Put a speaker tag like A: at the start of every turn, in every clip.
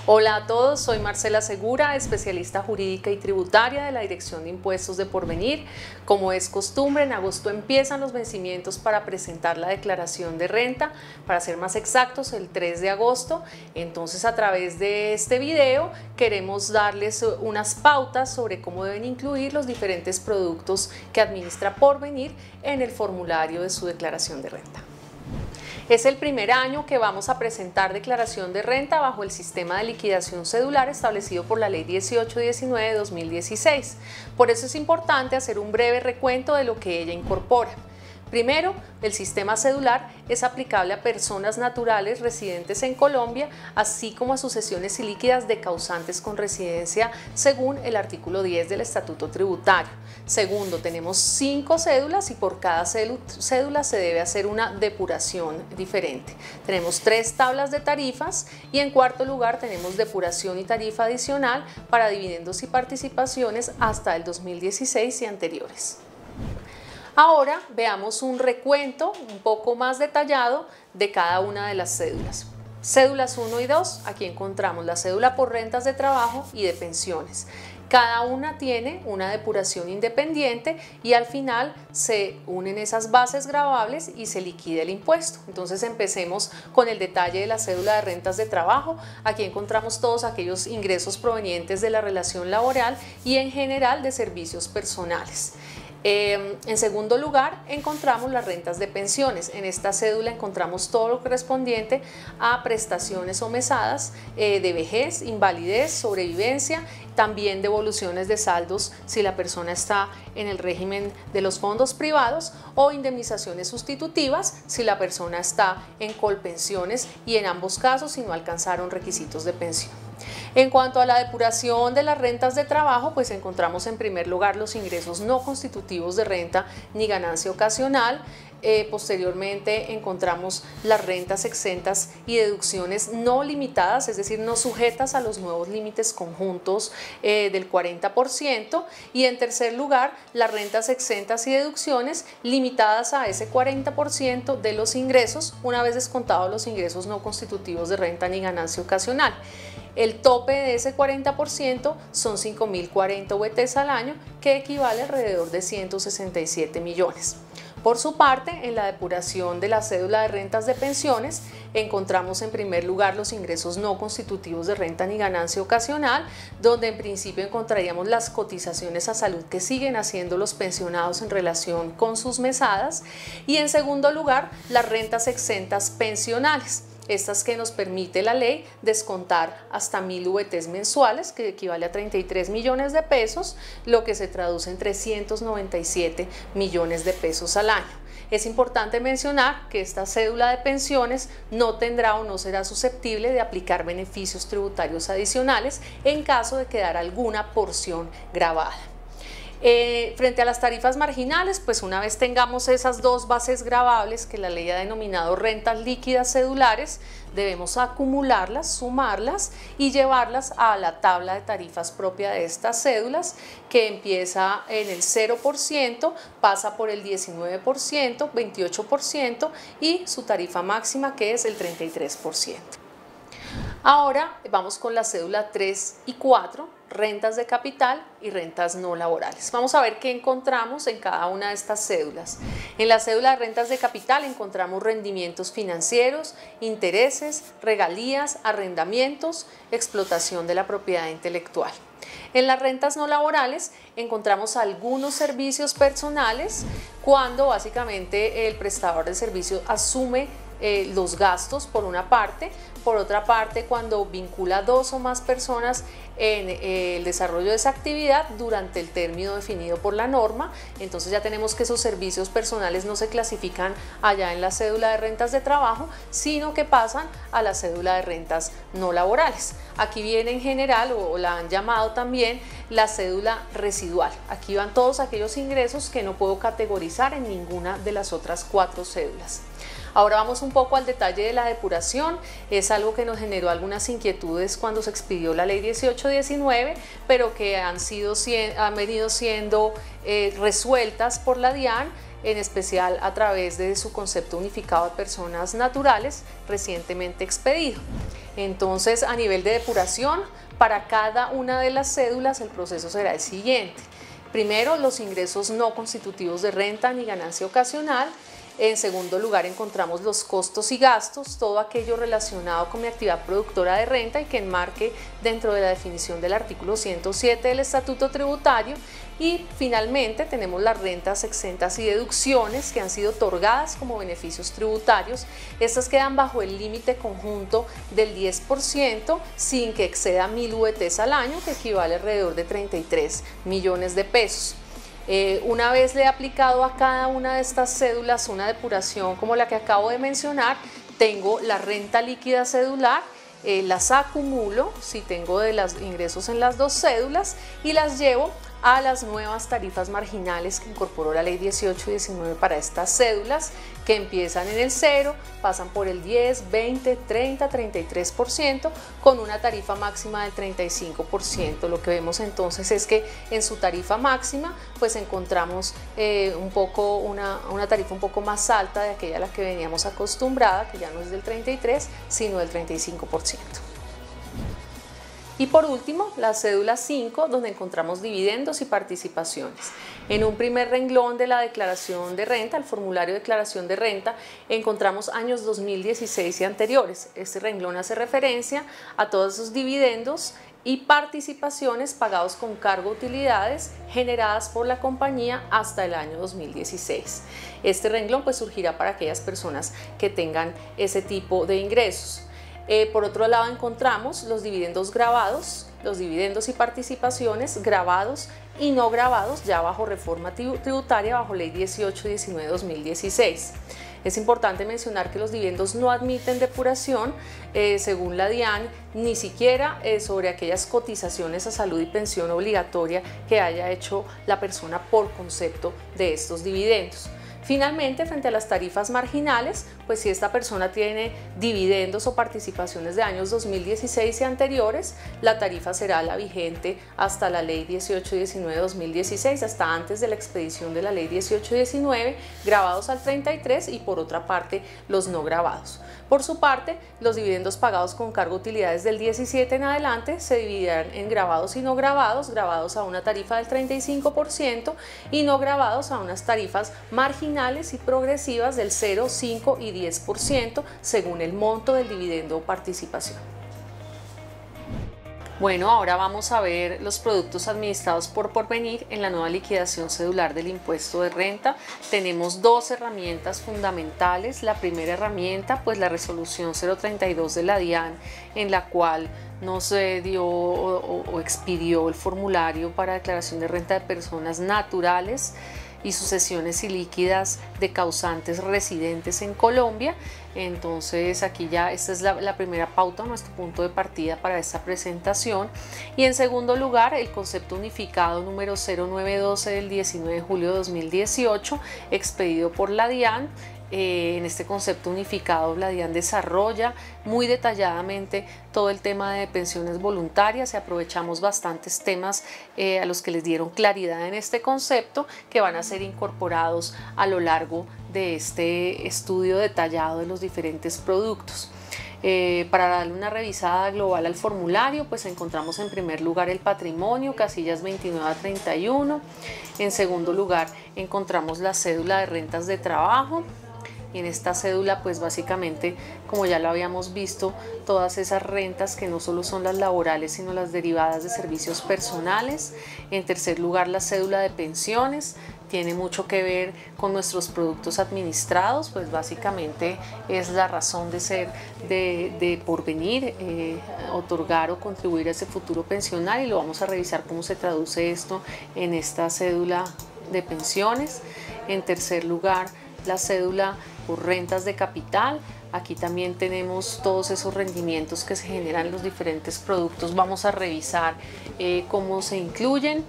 A: Hola a todos, soy Marcela Segura, especialista jurídica y tributaria de la Dirección de Impuestos de Porvenir. Como es costumbre, en agosto empiezan los vencimientos para presentar la declaración de renta, para ser más exactos, el 3 de agosto. Entonces, a través de este video queremos darles unas pautas sobre cómo deben incluir los diferentes productos que administra Porvenir en el formulario de su declaración de renta. Es el primer año que vamos a presentar declaración de renta bajo el sistema de liquidación cedular establecido por la Ley 1819 de 2016. Por eso es importante hacer un breve recuento de lo que ella incorpora. Primero, el sistema cedular es aplicable a personas naturales residentes en Colombia, así como a sucesiones ilíquidas de causantes con residencia según el artículo 10 del Estatuto Tributario. Segundo, tenemos 5 cédulas y por cada cédula se debe hacer una depuración diferente. Tenemos 3 tablas de tarifas y en cuarto lugar tenemos depuración y tarifa adicional para dividendos y participaciones hasta el 2016 y anteriores. Ahora veamos un recuento un poco más detallado de cada una de las cédulas. Cédulas 1 y 2, aquí encontramos la cédula por rentas de trabajo y de pensiones. Cada una tiene una depuración independiente y al final se unen esas bases gravables y se liquida el impuesto. Entonces empecemos con el detalle de la cédula de rentas de trabajo. Aquí encontramos todos aquellos ingresos provenientes de la relación laboral y en general de servicios personales. En segundo lugar, encontramos las rentas de pensiones. En esta cédula encontramos todo lo correspondiente a prestaciones o mesadas de vejez, invalidez, sobrevivencia, también devoluciones de saldos si la persona está en el régimen de los fondos privados o indemnizaciones sustitutivas si la persona está en colpensiones y en ambos casos si no alcanzaron requisitos de pensión. En cuanto a la depuración de las rentas de trabajo, pues encontramos en primer lugar los ingresos no constitutivos de renta ni ganancia ocasional. Posteriormente encontramos las rentas exentas y deducciones no limitadas, es decir, no sujetas a los nuevos límites conjuntos del 40%. Y en tercer lugar, las rentas exentas y deducciones limitadas a ese 40% de los ingresos, una vez descontados los ingresos no constitutivos de renta ni ganancia ocasional. El tope de ese 40% son 5.040 VTs al año, que equivale alrededor de 167 millones. Por su parte, en la depuración de la cédula de rentas de pensiones, encontramos en primer lugar los ingresos no constitutivos de renta ni ganancia ocasional, donde en principio encontraríamos las cotizaciones a salud que siguen haciendo los pensionados en relación con sus mesadas, y en segundo lugar, las rentas exentas pensionales. Estas que nos permite la ley descontar hasta 1.000 VTs mensuales, que equivale a 33 millones de pesos, lo que se traduce en 397 millones de pesos al año. Es importante mencionar que esta cédula de pensiones no tendrá o no será susceptible de aplicar beneficios tributarios adicionales en caso de quedar alguna porción gravada. Frente a las tarifas marginales, pues una vez tengamos esas dos bases gravables que la ley ha denominado rentas líquidas cedulares, debemos acumularlas, sumarlas y llevarlas a la tabla de tarifas propia de estas cédulas, que empieza en el 0%, pasa por el 19%, 28% y su tarifa máxima, que es el 33%. Ahora vamos con la cédula 3 y 4, rentas de capital y rentas no laborales. Vamos a ver qué encontramos en cada una de estas cédulas. En la cédula de rentas de capital encontramos rendimientos financieros, intereses, regalías, arrendamientos, explotación de la propiedad intelectual. En las rentas no laborales encontramos algunos servicios personales cuando básicamente el prestador de servicio asume los gastos por una parte. Por otra parte, cuando vincula a 2 o más personas en el desarrollo de esa actividad durante el término definido por la norma, entonces ya tenemos que esos servicios personales no se clasifican allá en la cédula de rentas de trabajo, sino que pasan a la cédula de rentas no laborales. Aquí viene en general, o la han llamado también, la cédula residual. Aquí van todos aquellos ingresos que no puedo categorizar en ninguna de las otras 4 cédulas. Ahora vamos un poco al detalle de la depuración. Es algo que nos generó algunas inquietudes cuando se expidió la ley 1819, pero que han venido siendo resueltas por la DIAN en especial a través de su concepto unificado de personas naturales recientemente expedido. Entonces, a nivel de depuración, para cada una de las cédulas el proceso será el siguiente. Primero, los ingresos no constitutivos de renta ni ganancia ocasional. En segundo lugar, encontramos los costos y gastos, todo aquello relacionado con mi actividad productora de renta y que enmarque dentro de la definición del artículo 107 del Estatuto Tributario. Y finalmente tenemos las rentas exentas y deducciones que han sido otorgadas como beneficios tributarios. Estas quedan bajo el límite conjunto del 10% sin que exceda 1000 UETs al año, que equivale alrededor de 33 millones de pesos. Una vez le he aplicado a cada una de estas cédulas una depuración como la que acabo de mencionar, tengo la renta líquida cedular, las acumulo si tengo de los ingresos en las dos cédulas y las llevo a las nuevas tarifas marginales que incorporó la ley 18 y 19 para estas cédulas, que empiezan en el 0, pasan por el 10, 20, 30, 33%, con una tarifa máxima del 35%. Lo que vemos entonces es que en su tarifa máxima pues encontramos una tarifa un poco más alta de aquella a la que veníamos acostumbrada, que ya no es del 33, sino del 35%. Y por último, la cédula 5, donde encontramos dividendos y participaciones. En un primer renglón de la declaración de renta, el formulario de declaración de renta, encontramos años 2016 y anteriores. Este renglón hace referencia a todos esos dividendos y participaciones pagados con cargo a utilidades generadas por la compañía hasta el año 2016. Este renglón pues surgirá para aquellas personas que tengan ese tipo de ingresos. Por otro lado encontramos los dividendos grabados, los dividendos y participaciones grabados y no grabados ya bajo reforma tributaria bajo ley 18 y 19 de 2016. Es importante mencionar que los dividendos no admiten depuración según la DIAN, ni siquiera sobre aquellas cotizaciones a salud y pensión obligatoria que haya hecho la persona por concepto de estos dividendos. Finalmente, frente a las tarifas marginales, pues si esta persona tiene dividendos o participaciones de años 2016 y anteriores, la tarifa será la vigente hasta la ley 18 y 19 de 2016, hasta antes de la expedición de la ley 18 y 19, grabados al 33 y por otra parte los no grabados. Por su parte, los dividendos pagados con cargo a utilidades del 17 en adelante se dividirán en grabados y no grabados, grabados a una tarifa del 35% y no grabados a unas tarifas marginales y progresivas del 0, 5 y 10% según el monto del dividendo o participación. Bueno, ahora vamos a ver los productos administrados por Porvenir en la nueva liquidación cedular del impuesto de renta. Tenemos dos herramientas fundamentales. La primera herramienta, pues la resolución 032 de la DIAN, en la cual nos dio o expidió el formulario para declaración de renta de personas naturales y sucesiones ilíquidas de causantes residentes en Colombia. Entonces aquí ya esta es la primera pauta, nuestro punto de partida para esta presentación. Y en segundo lugar, el concepto unificado número 0912 del 19 de julio de 2018, expedido por la DIAN. En este concepto unificado la DIAN desarrolla muy detalladamente todo el tema de pensiones voluntarias y aprovechamos bastantes temas a los que les dieron claridad en este concepto, que van a ser incorporados a lo largo de este estudio detallado de los diferentes productos. Para darle una revisada global al formulario, pues encontramos en primer lugar el patrimonio, casillas 29 a 31. En segundo lugar encontramos la cédula de rentas de trabajo. Y en esta cédula pues básicamente, como ya lo habíamos visto, todas esas rentas que no solo son las laborales sino las derivadas de servicios personales. En tercer lugar, la cédula de pensiones, tiene mucho que ver con nuestros productos administrados, pues básicamente es la razón de ser de Porvenir, otorgar o contribuir a ese futuro pensional, y lo vamos a revisar cómo se traduce esto en esta cédula de pensiones. En tercer lugar, la cédula por rentas de capital. Aquí también tenemos todos esos rendimientos que se generan en los diferentes productos. Vamos a revisar cómo se incluyen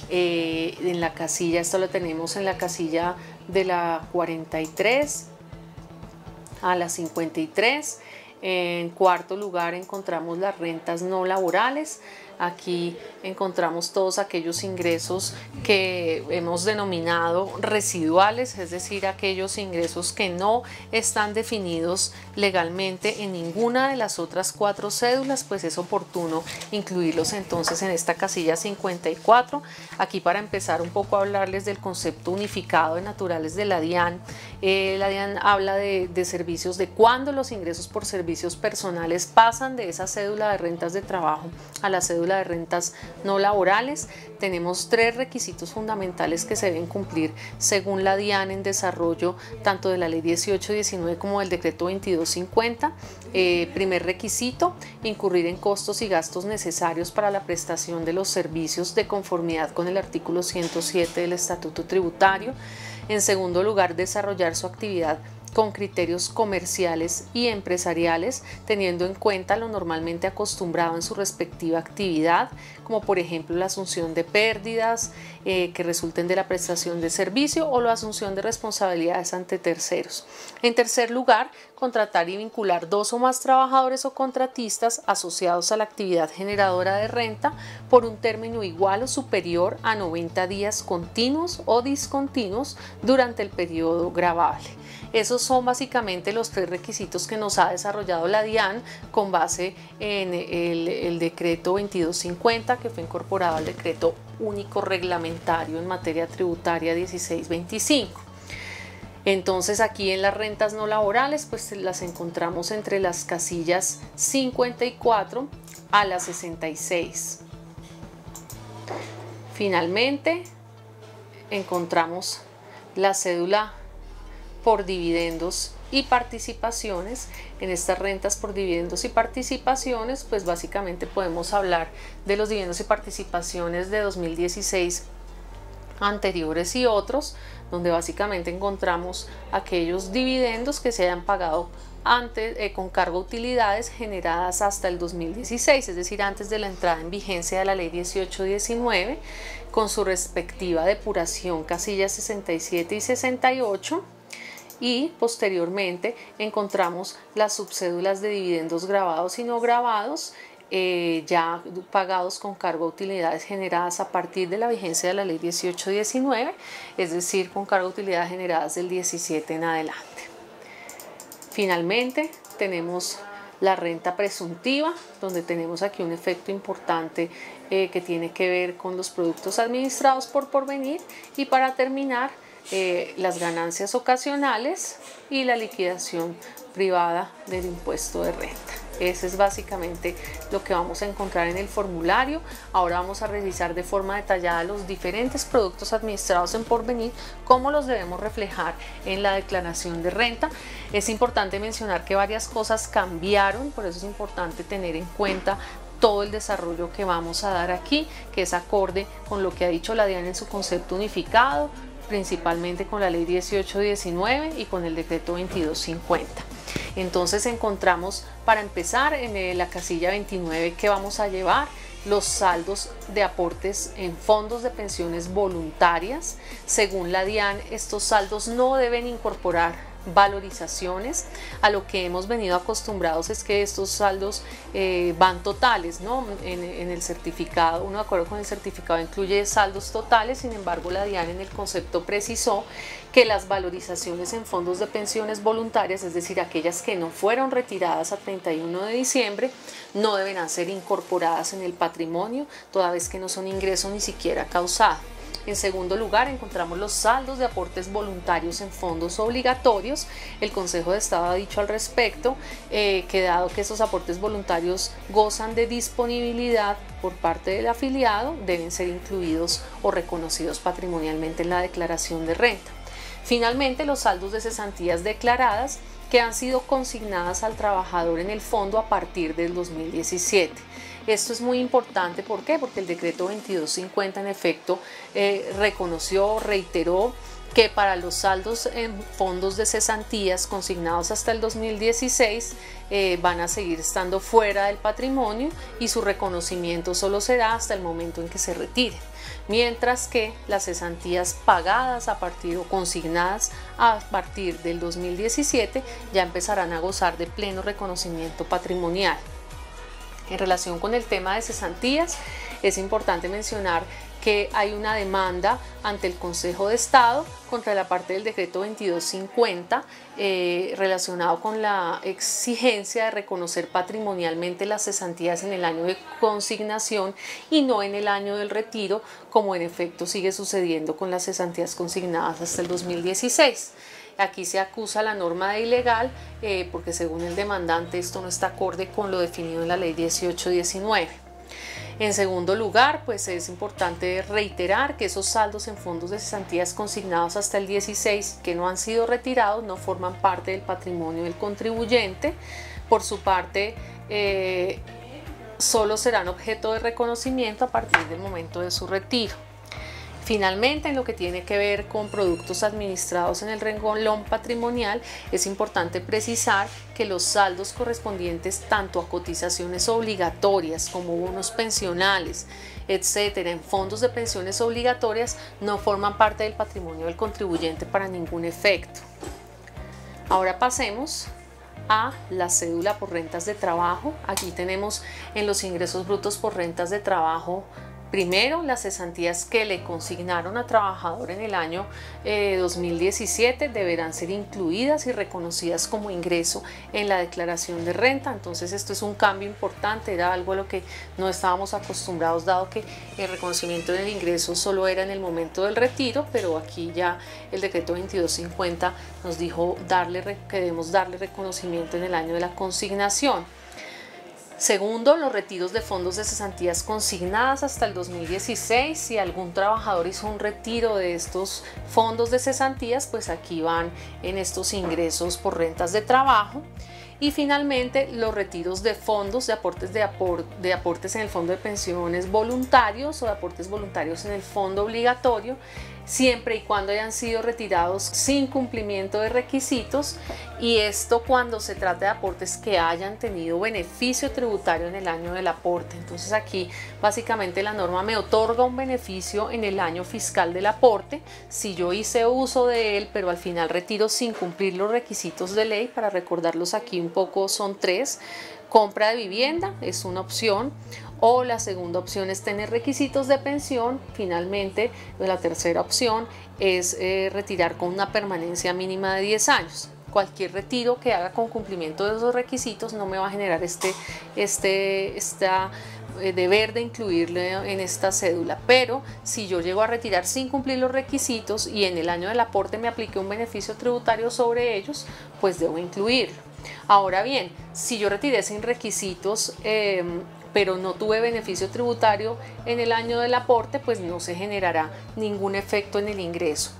A: en la casilla. Esto lo tenemos en la casilla de la 43 a la 53. En cuarto lugar encontramos las rentas no laborales. Aquí encontramos todos aquellos ingresos que hemos denominado residuales, es decir, aquellos ingresos que no están definidos legalmente en ninguna de las otras 4 cédulas, pues es oportuno incluirlos entonces en esta casilla 54. Aquí, para empezar un poco a hablarles del concepto unificado de naturales de la DIAN. La DIAN habla de servicios, de cuando los ingresos por servicios personales pasan de esa cédula de rentas de trabajo a la cédula de rentas no laborales. Tenemos 3 requisitos fundamentales que se deben cumplir según la DIAN en desarrollo tanto de la ley 1819 como del decreto 2250. Primer requisito: incurrir en costos y gastos necesarios para la prestación de los servicios de conformidad con el artículo 107 del Estatuto Tributario. En segundo lugar, desarrollar su actividad con criterios comerciales y empresariales, teniendo en cuenta lo normalmente acostumbrado en su respectiva actividad, como por ejemplo la asunción de pérdidas que resulten de la prestación de servicio o la asunción de responsabilidades ante terceros. En tercer lugar, contratar y vincular 2 o más trabajadores o contratistas asociados a la actividad generadora de renta por un término igual o superior a 90 días continuos o discontinuos durante el periodo gravable. Esos son básicamente los 3 requisitos que nos ha desarrollado la DIAN con base en el decreto 2250, que fue incorporado al decreto único reglamentario en materia tributaria 1625. Entonces, aquí en las rentas no laborales, pues las encontramos entre las casillas 54 a la 66. Finalmente, encontramos la cédula por dividendos y participaciones. En estas rentas por dividendos y participaciones, pues básicamente podemos hablar de los dividendos y participaciones de 2016 anteriores y otros, donde básicamente encontramos aquellos dividendos que se hayan pagado antes con cargo a utilidades generadas hasta el 2016, es decir, antes de la entrada en vigencia de la ley 1819, con su respectiva depuración, casillas 67 y 68. Y posteriormente encontramos las subcédulas de dividendos grabados y no grabados, ya pagados con cargo a utilidades generadas a partir de la vigencia de la ley 1819, es decir, con cargo a utilidades generadas del 17 en adelante. Finalmente tenemos la renta presuntiva, donde tenemos aquí un efecto importante que tiene que ver con los productos administrados por Porvenir. Y para terminar, las ganancias ocasionales y la liquidación privada del impuesto de renta. Ese es básicamente lo que vamos a encontrar en el formulario. Ahora vamos a revisar de forma detallada los diferentes productos administrados en Porvenir, cómo los debemos reflejar en la declaración de renta. Es importante mencionar que varias cosas cambiaron, por eso es importante tener en cuenta todo el desarrollo que vamos a dar aquí, que es acorde con lo que ha dicho la DIAN en su concepto unificado, principalmente con la ley 1819 y con el decreto 2250. Entonces encontramos, para empezar, en la casilla 29 que vamos a llevar los saldos de aportes en fondos de pensiones voluntarias. Según la DIAN, estos saldos no deben incorporar valorizaciones. A lo que hemos venido acostumbrados es que estos saldos van totales, ¿no? En el certificado, uno de acuerdo con el certificado incluye saldos totales. Sin embargo, la DIAN en el concepto precisó que las valorizaciones en fondos de pensiones voluntarias, es decir, aquellas que no fueron retiradas a 31 de diciembre, no deberán ser incorporadas en el patrimonio, toda vez que no son ingreso ni siquiera causado. En segundo lugar, encontramos los saldos de aportes voluntarios en fondos obligatorios. El Consejo de Estado ha dicho al respecto que, dado que esos aportes voluntarios gozan de disponibilidad por parte del afiliado, deben ser incluidos o reconocidos patrimonialmente en la declaración de renta. Finalmente, los saldos de cesantías declaradas que han sido consignadas al trabajador en el fondo a partir del 2017. Esto es muy importante, ¿por qué? Porque el decreto 2250 en efecto reconoció, reiteró que para los saldos en fondos de cesantías consignados hasta el 2016 van a seguir estando fuera del patrimonio y su reconocimiento solo será hasta el momento en que se retiren, mientras que las cesantías pagadas a partir o consignadas a partir del 2017 ya empezarán a gozar de pleno reconocimiento patrimonial. En relación con el tema de cesantías, es importante mencionar que hay una demanda ante el Consejo de Estado contra la parte del decreto 2250 relacionado con la exigencia de reconocer patrimonialmente las cesantías en el año de consignación y no en el año del retiro, como en efecto sigue sucediendo con las cesantías consignadas hasta el 2016. Aquí se acusa la norma de ilegal porque según el demandante esto no está acorde con lo definido en la ley 1819. En segundo lugar, pues es importante reiterar que esos saldos en fondos de cesantías consignados hasta el 16 que no han sido retirados no forman parte del patrimonio del contribuyente. Por su parte, solo serán objeto de reconocimiento a partir del momento de su retiro. Finalmente, en lo que tiene que ver con productos administrados en el renglón patrimonial, es importante precisar que los saldos correspondientes tanto a cotizaciones obligatorias como bonos pensionales, etcétera, en fondos de pensiones obligatorias no forman parte del patrimonio del contribuyente para ningún efecto. Ahora pasemos a la cédula por rentas de trabajo. Aquí tenemos en los ingresos brutos por rentas de trabajo primero, las cesantías que le consignaron a trabajador en el año 2017 deberán ser incluidas y reconocidas como ingreso en la declaración de renta. Entonces esto es un cambio importante, era algo a lo que no estábamos acostumbrados, dado que el reconocimiento del ingreso solo era en el momento del retiro, pero aquí ya el decreto 2250 nos dijo que debemos darle reconocimiento en el año de la consignación. Segundo, los retiros de fondos de cesantías consignadas hasta el 2016. Si algún trabajador hizo un retiro de estos fondos de cesantías, pues aquí van en estos ingresos por rentas de trabajo. Y finalmente, los retiros de fondos de aportes en el fondo de pensiones voluntarios o de aportes voluntarios en el fondo obligatorio, siempre y cuando hayan sido retirados sin cumplimiento de requisitos, y esto cuando se trata de aportes que hayan tenido beneficio tributario en el año del aporte. Entonces aquí básicamente la norma me otorga un beneficio en el año fiscal del aporte si yo hice uso de él, pero al final retiro sin cumplir los requisitos de ley. Para recordarlos aquí un poco, son tres: compra de vivienda es una opción, o la segunda opción es tener requisitos de pensión. Finalmente, la tercera opción es retirar con una permanencia mínima de 10 años. Cualquier retiro que haga con cumplimiento de esos requisitos no me va a generar deber de incluirle en esta cédula, pero si yo llego a retirar sin cumplir los requisitos y en el año del aporte me aplique un beneficio tributario sobre ellos, pues debo incluirlo. Ahora bien, si yo retiré sin requisitos, pero no tuve beneficio tributario en el año del aporte, pues no se generará ningún efecto en el ingreso.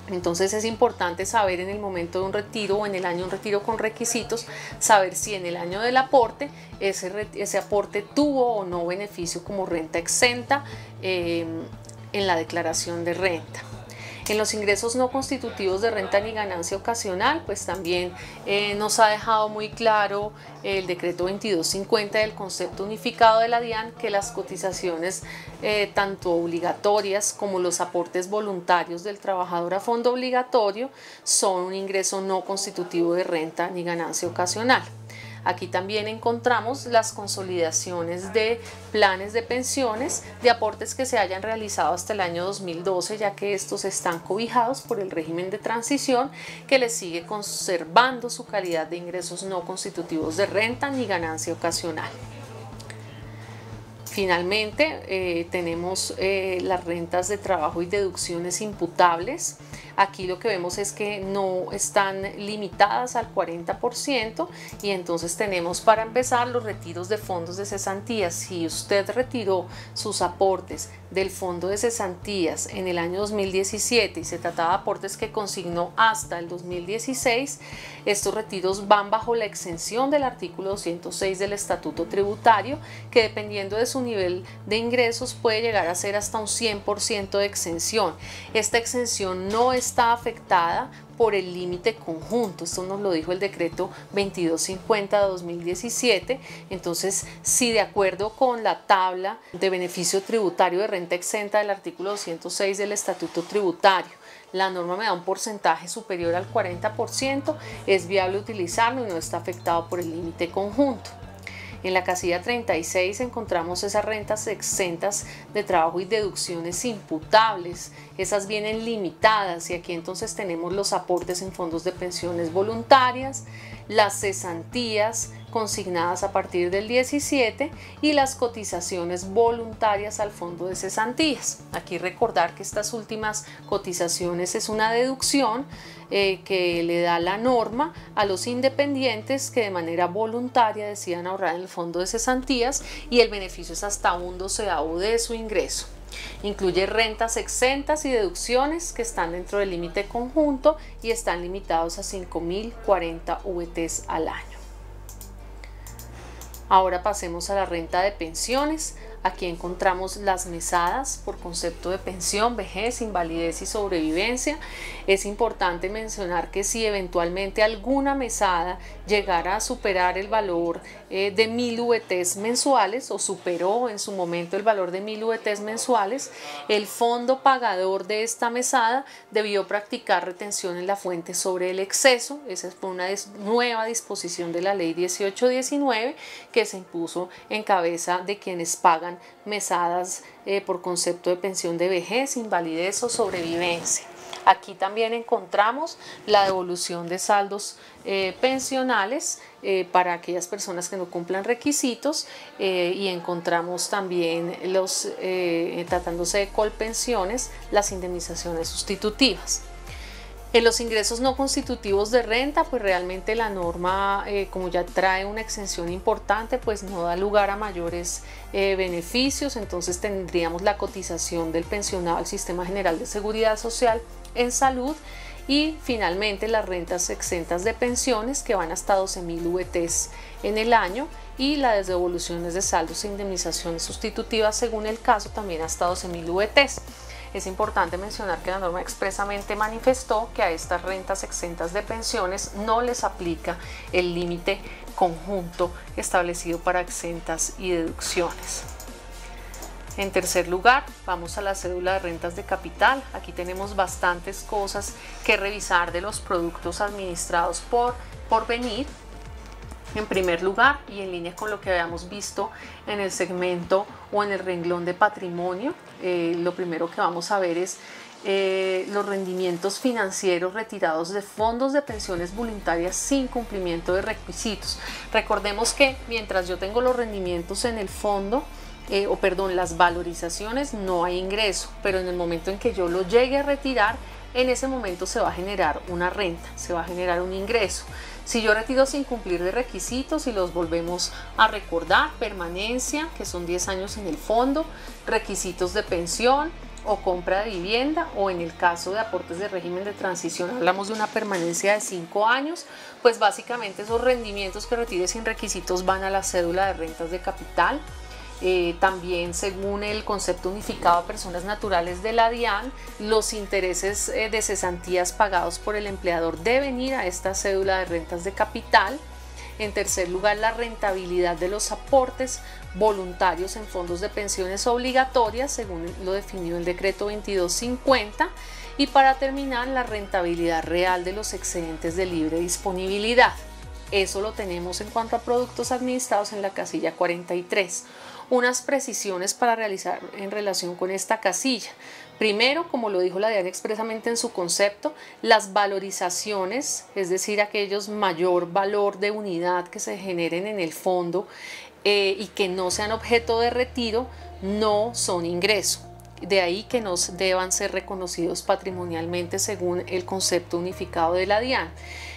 A: Entonces es importante saber en el momento de un retiro o en el año de un retiro con requisitos, saber si en el año del aporte ese aporte tuvo o no beneficio como renta exenta en la declaración de renta. En los ingresos no constitutivos de renta ni ganancia ocasional, pues también nos ha dejado muy claro el decreto 2250 del concepto unificado de la DIAN que las cotizaciones tanto obligatorias como los aportes voluntarios del trabajador a fondo obligatorio son un ingreso no constitutivo de renta ni ganancia ocasional. Aquí también encontramos las consolidaciones de planes de pensiones de aportes que se hayan realizado hasta el año 2012, ya que estos están cobijados por el régimen de transición que les sigue conservando su calidad de ingresos no constitutivos de renta ni ganancia ocasional. Finalmente, tenemos las rentas de trabajo y deducciones imputables. Aquí lo que vemos es que no están limitadas al 40%, y entonces tenemos para empezar los retiros de fondos de cesantías. Si usted retiró sus aportes del fondo de cesantías en el año 2017 y se trataba de aportes que consignó hasta el 2016, estos retiros van bajo la exención del artículo 206 del Estatuto Tributario, que dependiendo de su nivel de ingresos puede llegar a ser hasta un 100% de exención. Esta exención no está afectada por el límite conjunto, esto nos lo dijo el decreto 2250 de 2017. Entonces, si de acuerdo con la tabla de beneficio tributario de renta exenta del artículo 206 del Estatuto Tributario, la norma me da un porcentaje superior al 40%, es viable utilizarlo y no está afectado por el límite conjunto. En la casilla 36 encontramos esas rentas exentas de trabajo y deducciones imputables. Esas vienen limitadas y aquí entonces tenemos los aportes en fondos de pensiones voluntarias, las cesantías consignadas a partir del 17 y las cotizaciones voluntarias al fondo de cesantías. Aquí recordar que estas últimas cotizaciones es una deducción que le da la norma a los independientes que de manera voluntaria decidan ahorrar en el fondo de cesantías y el beneficio es hasta un 12avo de su ingreso. Incluye rentas exentas y deducciones que están dentro del límite conjunto y están limitados a 5.040 VTs al año. Ahora pasemos a la renta de pensiones. Aquí encontramos las mesadas por concepto de pensión, vejez, invalidez y sobrevivencia. Es importante mencionar que si eventualmente alguna mesada llegara a superar el valor de 1000 VTs mensuales o superó en su momento el valor de 1000 VTs mensuales, el fondo pagador de esta mesada debió practicar retención en la fuente sobre el exceso. Esa fue una nueva disposición de la ley 1819 que se impuso en cabeza de quienes pagan mesadas por concepto de pensión de vejez, invalidez o sobrevivencia. Aquí también encontramos la devolución de saldos pensionales para aquellas personas que no cumplan requisitos y encontramos también tratándose de colpensiones, las indemnizaciones sustitutivas. En los ingresos no constitutivos de renta, pues realmente la norma, como ya trae una exención importante, pues no da lugar a mayores beneficios. Entonces tendríamos la cotización del pensionado al Sistema General de Seguridad Social en salud y finalmente las rentas exentas de pensiones que van hasta 12.000 VTs en el año y las devoluciones de saldos e indemnizaciones sustitutivas según el caso también hasta 12.000 VTs. Es importante mencionar que la norma expresamente manifestó que a estas rentas exentas de pensiones no les aplica el límite conjunto establecido para exentas y deducciones. En tercer lugar, vamos a la cédula de rentas de capital. Aquí tenemos bastantes cosas que revisar de los productos administrados por Porvenir. En primer lugar, y en línea con lo que habíamos visto en el segmento o en el renglón de patrimonio, lo primero que vamos a ver es los rendimientos financieros retirados de fondos de pensiones voluntarias sin cumplimiento de requisitos. Recordemos que mientras yo tengo los rendimientos en el fondo, las valorizaciones, no hay ingreso, pero en el momento en que yo lo llegue a retirar, en ese momento se va a generar una renta, se va a generar un ingreso. Si yo retiro sin cumplir de requisitos y los volvemos a recordar, permanencia, que son 10 años en el fondo, requisitos de pensión o compra de vivienda, o en el caso de aportes de régimen de transición hablamos de una permanencia de 5 años, pues básicamente esos rendimientos que retire sin requisitos van a la cédula de rentas de capital. También según el concepto unificado de personas naturales de la DIAN, los intereses de cesantías pagados por el empleador deben ir a esta cédula de rentas de capital. En tercer lugar, la rentabilidad de los aportes voluntarios en fondos de pensiones obligatorias, según lo definió el decreto 2250. Y para terminar, la rentabilidad real de los excedentes de libre disponibilidad. Eso lo tenemos en cuanto a productos administrados en la casilla 43. Unas precisiones para realizar en relación con esta casilla. Primero, como lo dijo la DIAN expresamente en su concepto, las valorizaciones, es decir, aquellos mayor valor de unidad que se generen en el fondo y que no sean objeto de retiro, no son ingreso. De ahí que no deban ser reconocidos patrimonialmente según el concepto unificado de la DIAN.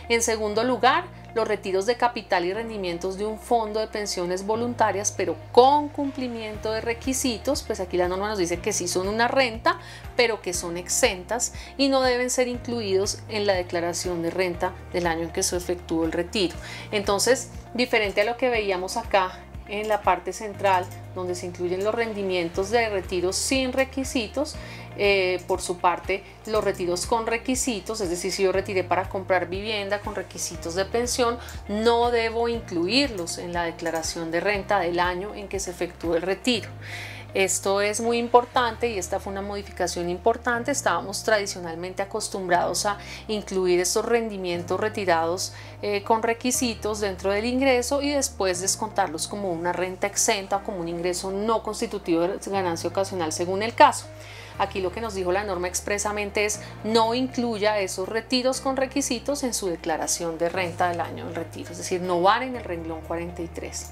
A: En segundo lugar, los retiros de capital y rendimientos de un fondo de pensiones voluntarias, pero con cumplimiento de requisitos, pues aquí la norma nos dice que sí son una renta, pero que son exentas y no deben ser incluidos en la declaración de renta del año en que se efectuó el retiro. Entonces, diferente a lo que veíamos acá en la parte central, donde se incluyen los rendimientos de retiros sin requisitos, por su parte los retiros con requisitos, es decir, si yo retiré para comprar vivienda con requisitos de pensión, no debo incluirlos en la declaración de renta del año en que se efectúe el retiro. Esto es muy importante y esta fue una modificación importante. Estábamos tradicionalmente acostumbrados a incluir estos rendimientos retirados con requisitos dentro del ingreso y después descontarlos como una renta exenta o como un ingreso no constitutivo de ganancia ocasional según el caso. Aquí lo que nos dijo la norma expresamente es no incluya esos retiros con requisitos en su declaración de renta del año del retiro, es decir, no van en el renglón 43.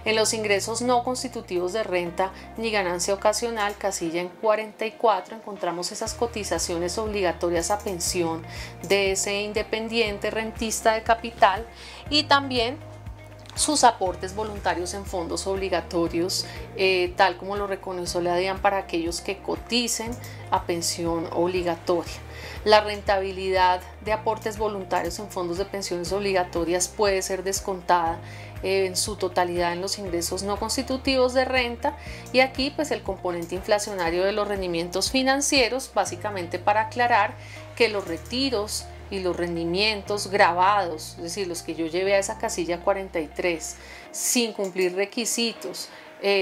A: En los ingresos no constitutivos de renta ni ganancia ocasional, casilla en 44, encontramos esas cotizaciones obligatorias a pensión de ese independiente rentista de capital y también sus aportes voluntarios en fondos obligatorios, tal como lo reconoció la DIAN para aquellos que coticen a pensión obligatoria. La rentabilidad de aportes voluntarios en fondos de pensiones obligatorias puede ser descontada en su totalidad en los ingresos no constitutivos de renta y aquí pues el componente inflacionario de los rendimientos financieros, básicamente para aclarar que los retiros y los rendimientos grabados, es decir, los que yo llevé a esa casilla 43 sin cumplir requisitos,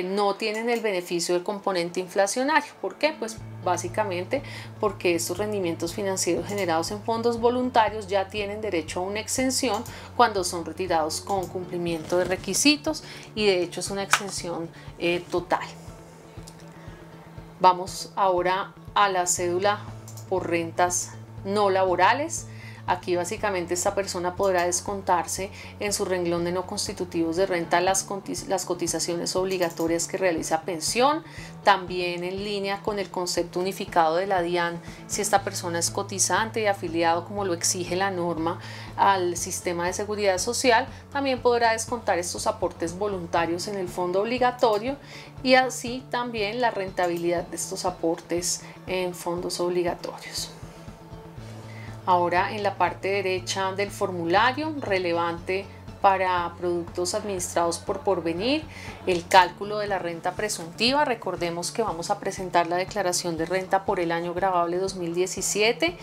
A: no tienen el beneficio del componente inflacionario. ¿Por qué? Pues básicamente porque estos rendimientos financieros generados en fondos voluntarios ya tienen derecho a una exención cuando son retirados con cumplimiento de requisitos y de hecho es una exención total. Vamos ahora a la cédula por rentas no laborales. Aquí básicamente esta persona podrá descontarse en su renglón de no constitutivos de renta las cotizaciones obligatorias que realiza pensión, también en línea con el concepto unificado de la DIAN, si esta persona es cotizante y afiliado como lo exige la norma al sistema de seguridad social, también podrá descontar estos aportes voluntarios en el fondo obligatorio y así también la rentabilidad de estos aportes en fondos obligatorios. Ahora en la parte derecha del formulario, relevante para productos administrados por Porvenir, el cálculo de la renta presuntiva. Recordemos que vamos a presentar la declaración de renta por el año gravable 2017.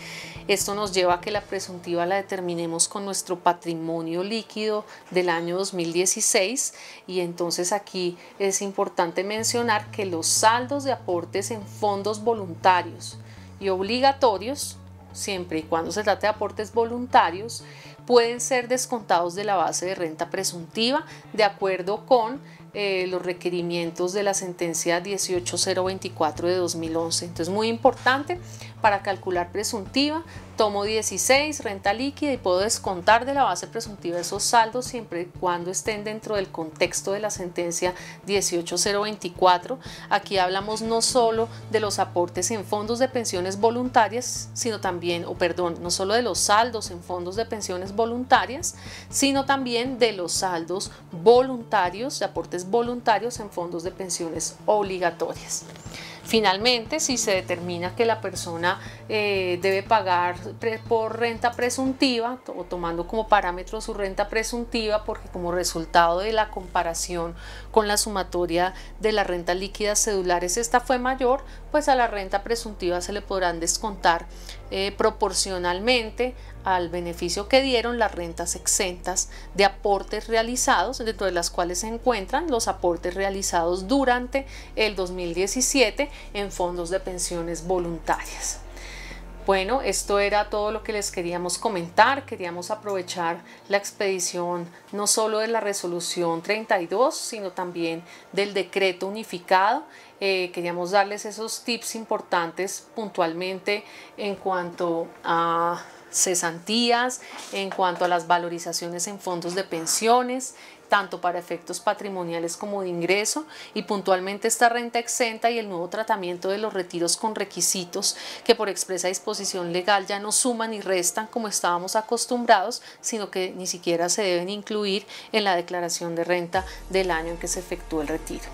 A: Esto nos lleva a que la presuntiva la determinemos con nuestro patrimonio líquido del año 2016 y entonces aquí es importante mencionar que los saldos de aportes en fondos voluntarios y obligatorios, siempre y cuando se trate de aportes voluntarios, pueden ser descontados de la base de renta presuntiva de acuerdo con los requerimientos de la sentencia 18024 de 2011. Entonces, muy importante para calcular presuntiva, tomo 16, renta líquida y puedo descontar de la base presuntiva esos saldos siempre y cuando estén dentro del contexto de la sentencia 18024. Aquí hablamos no solo de los aportes en fondos de pensiones voluntarias, sino también, no solo de los saldos en fondos de pensiones voluntarias, sino también de los saldos voluntarios, de aportes voluntarios en fondos de pensiones obligatorias. Finalmente, si se determina que la persona debe pagar por renta presuntiva o tomando como parámetro su renta presuntiva, porque como resultado de la comparación con la sumatoria de las rentas líquidas cedulares esta fue mayor, pues a la renta presuntiva se le podrán descontar proporcionalmente al beneficio que dieron las rentas exentas de aportes realizados, dentro de las cuales se encuentran los aportes realizados durante el 2017 en fondos de pensiones voluntarias. Bueno, esto era todo lo que les queríamos comentar. Queríamos aprovechar la expedición no solo de la resolución 32, sino también del decreto unificado. Queríamos darles esos tips importantes puntualmente en cuanto a cesantías, en cuanto a las valorizaciones en fondos de pensiones, tanto para efectos patrimoniales como de ingreso, y puntualmente esta renta exenta y el nuevo tratamiento de los retiros con requisitos que por expresa disposición legal ya no suman ni restan como estábamos acostumbrados, sino que ni siquiera se deben incluir en la declaración de renta del año en que se efectúe el retiro.